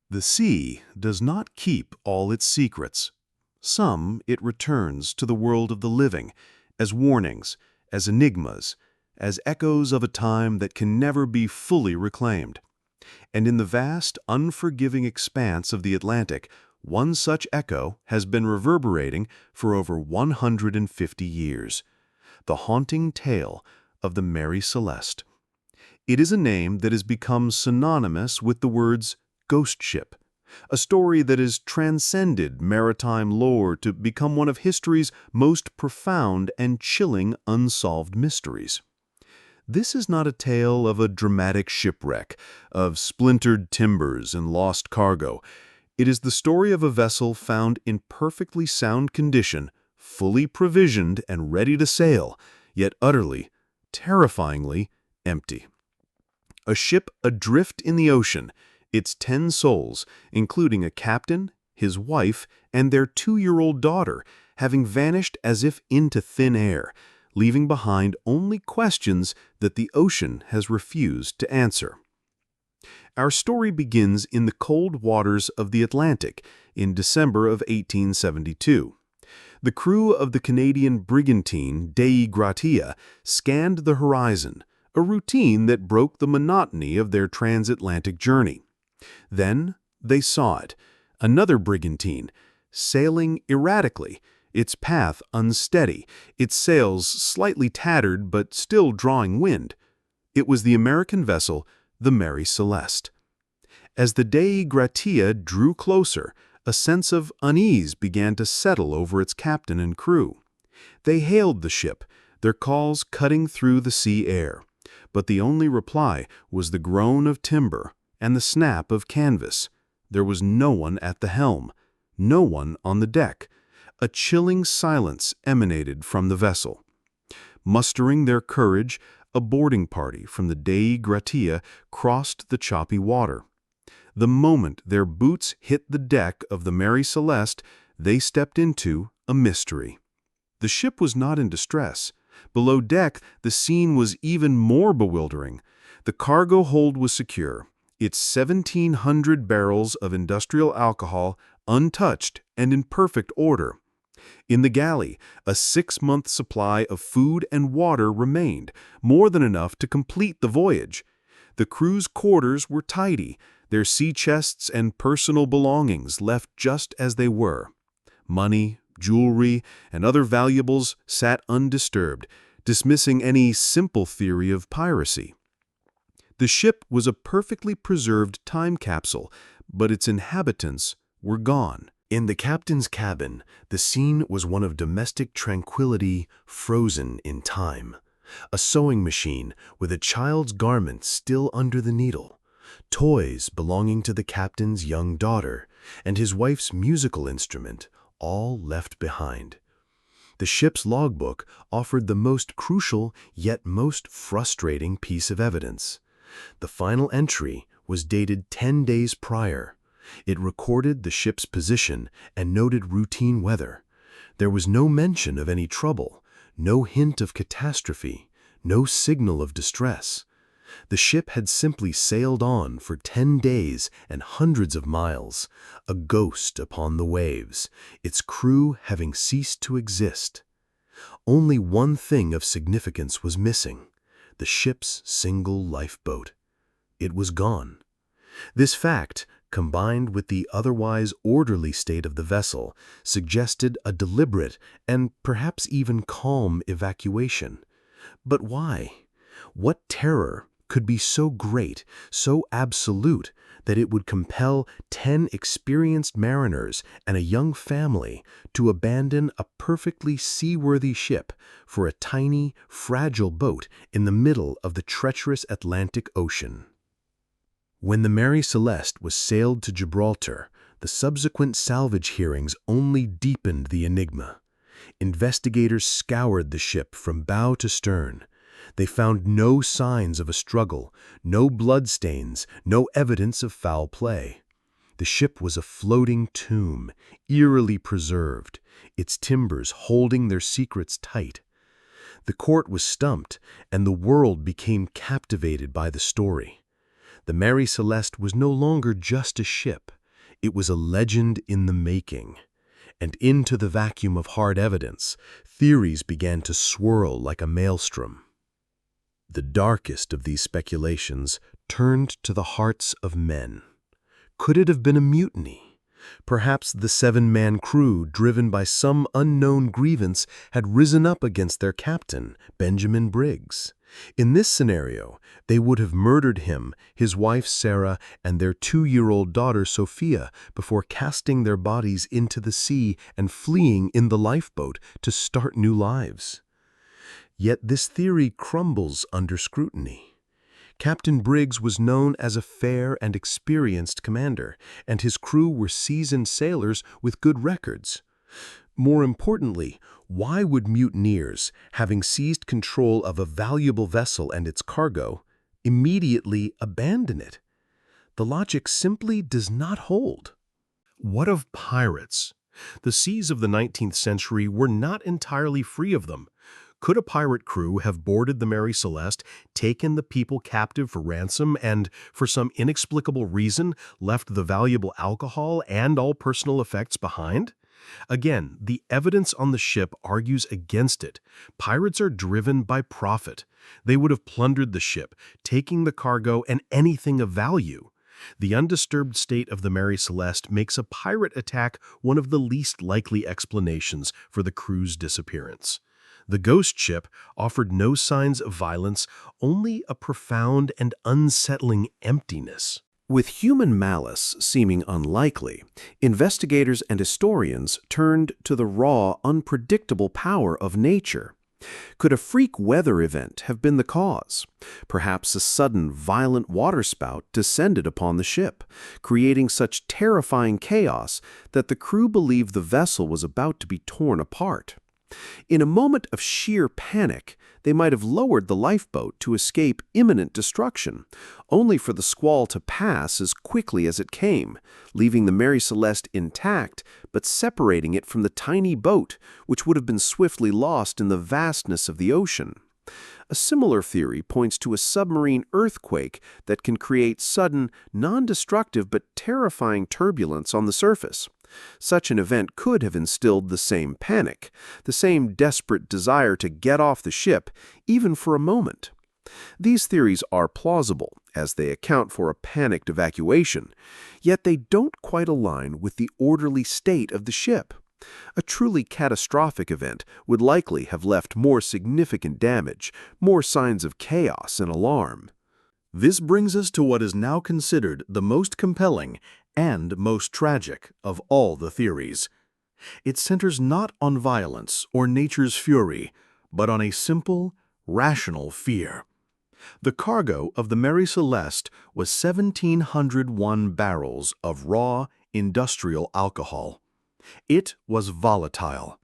The sea does not keep all its secrets. Some it returns to the world of the living, as warnings, as enigmas, as echoes of a time that can never be fully reclaimed. And in the vast, unforgiving expanse of the Atlantic, one such echo has been reverberating for over 150 years. The haunting tale of the Mary Celeste. It is a name that has become synonymous with the words ghost ship, a story that has transcended maritime lore to become one of history's most profound and chilling unsolved mysteries. This is not a tale of a dramatic shipwreck, of splintered timbers and lost cargo. It is the story of a vessel found in perfectly sound condition, fully provisioned and ready to sail, yet utterly, terrifyingly empty. A ship adrift in the ocean, its 10 souls, including a captain, his wife, and their 2-year-old daughter, having vanished as if into thin air, leaving behind only questions that the ocean has refused to answer. Our story begins in the cold waters of the Atlantic in December of 1872. The crew of the Canadian brigantine Dei Gratia scanned the horizon, a routine that broke the monotony of their transatlantic journey. Then they saw it, another brigantine, sailing erratically, its path unsteady, its sails slightly tattered but still drawing wind. It was the American vessel, the Mary Celeste. As the Dei Gratia drew closer, a sense of unease began to settle over its captain and crew. They hailed the ship, their calls cutting through the sea air. But the only reply was the groan of timber and the snap of canvas. There was no one at the helm, no one on the deck. A chilling silence emanated from the vessel. Mustering their courage, a boarding party from the Dei Gratia crossed the choppy water. The moment their boots hit the deck of the Mary Celeste, they stepped into a mystery. The ship was not in distress. Below deck, the scene was even more bewildering. The cargo hold was secure, its 1,700 barrels of industrial alcohol untouched and in perfect order. In the galley, a 6-month supply of food and water remained, more than enough to complete the voyage. The crew's quarters were tidy, their sea chests and personal belongings left just as they were. Money, jewelry, and other valuables sat undisturbed, dismissing any simple theory of piracy. The ship was a perfectly preserved time capsule, but its inhabitants were gone. In the captain's cabin, the scene was one of domestic tranquility frozen in time. A sewing machine with a child's garment still under the needle, toys belonging to the captain's young daughter, and his wife's musical instrument, all left behind. The ship's logbook offered the most crucial yet most frustrating piece of evidence. The final entry was dated 10 days prior. It recorded the ship's position and noted routine weather. There was no mention of any trouble, no hint of catastrophe, no signal of distress. The ship had simply sailed on for 10 days and hundreds of miles, a ghost upon the waves, its crew having ceased to exist. Only one thing of significance was missing: the ship's single lifeboat. It was gone. This fact, combined with the otherwise orderly state of the vessel, suggested a deliberate and perhaps even calm evacuation. But why? What terror could be so great, so absolute, that it would compel 10 experienced mariners and a young family to abandon a perfectly seaworthy ship for a tiny, fragile boat in the middle of the treacherous Atlantic Ocean? When the Mary Celeste was sailed to Gibraltar, the subsequent salvage hearings only deepened the enigma. Investigators scoured the ship from bow to stern. They found no signs of a struggle, no bloodstains, no evidence of foul play. The ship was a floating tomb, eerily preserved, its timbers holding their secrets tight. The court was stumped, and the world became captivated by the story. The Mary Celeste was no longer just a ship. It was a legend in the making. And into the vacuum of hard evidence, theories began to swirl like a maelstrom. The darkest of these speculations turned to the hearts of men. Could it have been a mutiny? Perhaps the 7-man crew, driven by some unknown grievance, had risen up against their captain, Benjamin Briggs. In this scenario, they would have murdered him, his wife Sarah, and their 2-year-old daughter Sophia before casting their bodies into the sea and fleeing in the lifeboat to start new lives. Yet this theory crumbles under scrutiny. Captain Briggs was known as a fair and experienced commander, and his crew were seasoned sailors with good records. More importantly, why would mutineers, having seized control of a valuable vessel and its cargo, immediately abandon it? The logic simply does not hold. What of pirates? The seas of the 19th century were not entirely free of them. Could a pirate crew have boarded the Mary Celeste, taken the people captive for ransom, and, for some inexplicable reason, left the valuable alcohol and all personal effects behind? Again, the evidence on the ship argues against it. Pirates are driven by profit. They would have plundered the ship, taking the cargo and anything of value. The undisturbed state of the Mary Celeste makes a pirate attack one of the least likely explanations for the crew's disappearance. The ghost ship offered no signs of violence, only a profound and unsettling emptiness. With human malice seeming unlikely, investigators and historians turned to the raw, unpredictable power of nature. Could a freak weather event have been the cause? Perhaps a sudden, violent waterspout descended upon the ship, creating such terrifying chaos that the crew believed the vessel was about to be torn apart. In a moment of sheer panic, they might have lowered the lifeboat to escape imminent destruction, only for the squall to pass as quickly as it came, leaving the Mary Celeste intact but separating it from the tiny boat, which would have been swiftly lost in the vastness of the ocean. A similar theory points to a submarine earthquake that can create sudden, non-destructive but terrifying turbulence on the surface. Such an event could have instilled the same panic, the same desperate desire to get off the ship, even for a moment. These theories are plausible, as they account for a panicked evacuation, yet they don't quite align with the orderly state of the ship. A truly catastrophic event would likely have left more significant damage, more signs of chaos and alarm. This brings us to what is now considered the most compelling and most tragic of all the theories. It centers not on violence or nature's fury, but on a simple, rational fear. The cargo of the Mary Celeste was 1,701 barrels of raw, industrial alcohol. It was volatile.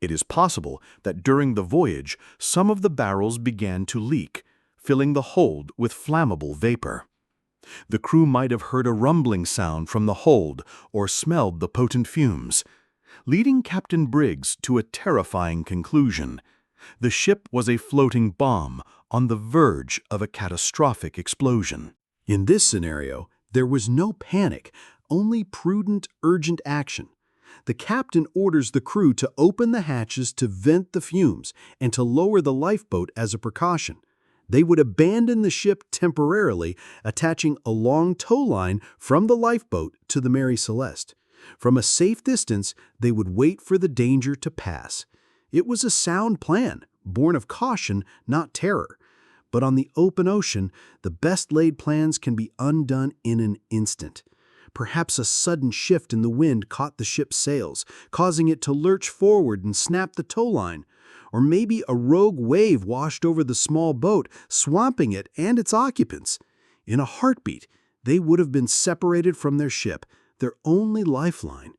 It is possible that during the voyage, some of the barrels began to leak, filling the hold with flammable vapor. The crew might have heard a rumbling sound from the hold or smelled the potent fumes, leading Captain Briggs to a terrifying conclusion. The ship was a floating bomb on the verge of a catastrophic explosion. In this scenario, there was no panic, only prudent, urgent action. The captain orders the crew to open the hatches to vent the fumes and to lower the lifeboat as a precaution. They would abandon the ship temporarily, attaching a long tow line from the lifeboat to the Mary Celeste. From a safe distance, they would wait for the danger to pass. It was a sound plan, born of caution, not terror. But on the open ocean, the best-laid plans can be undone in an instant. Perhaps a sudden shift in the wind caught the ship's sails, causing it to lurch forward and snap the tow line. Or maybe a rogue wave washed over the small boat, swamping it and its occupants. In a heartbeat, they would have been separated from their ship, their only lifeline.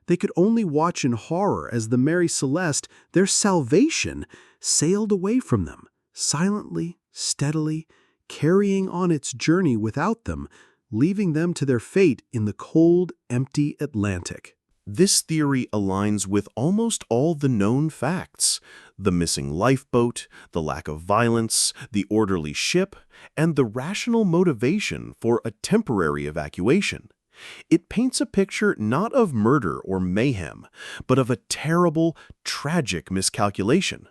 They could only watch in horror as the Mary Celeste, their salvation, sailed away from them, silently, steadily, carrying on its journey without them, leaving them to their fate in the cold, empty Atlantic. This theory aligns with almost all the known facts: the missing lifeboat, the lack of violence, the orderly ship, and the rational motivation for a temporary evacuation. It paints a picture not of murder or mayhem, but of a terrible, tragic miscalculation.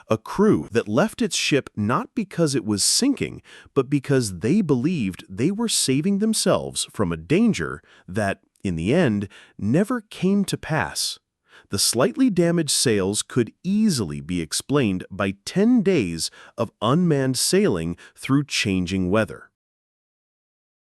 A crew that left its ship not because it was sinking, but because they believed they were saving themselves from a danger that, in the end, never came to pass. The slightly damaged sails could easily be explained by 10 days of unmanned sailing through changing weather.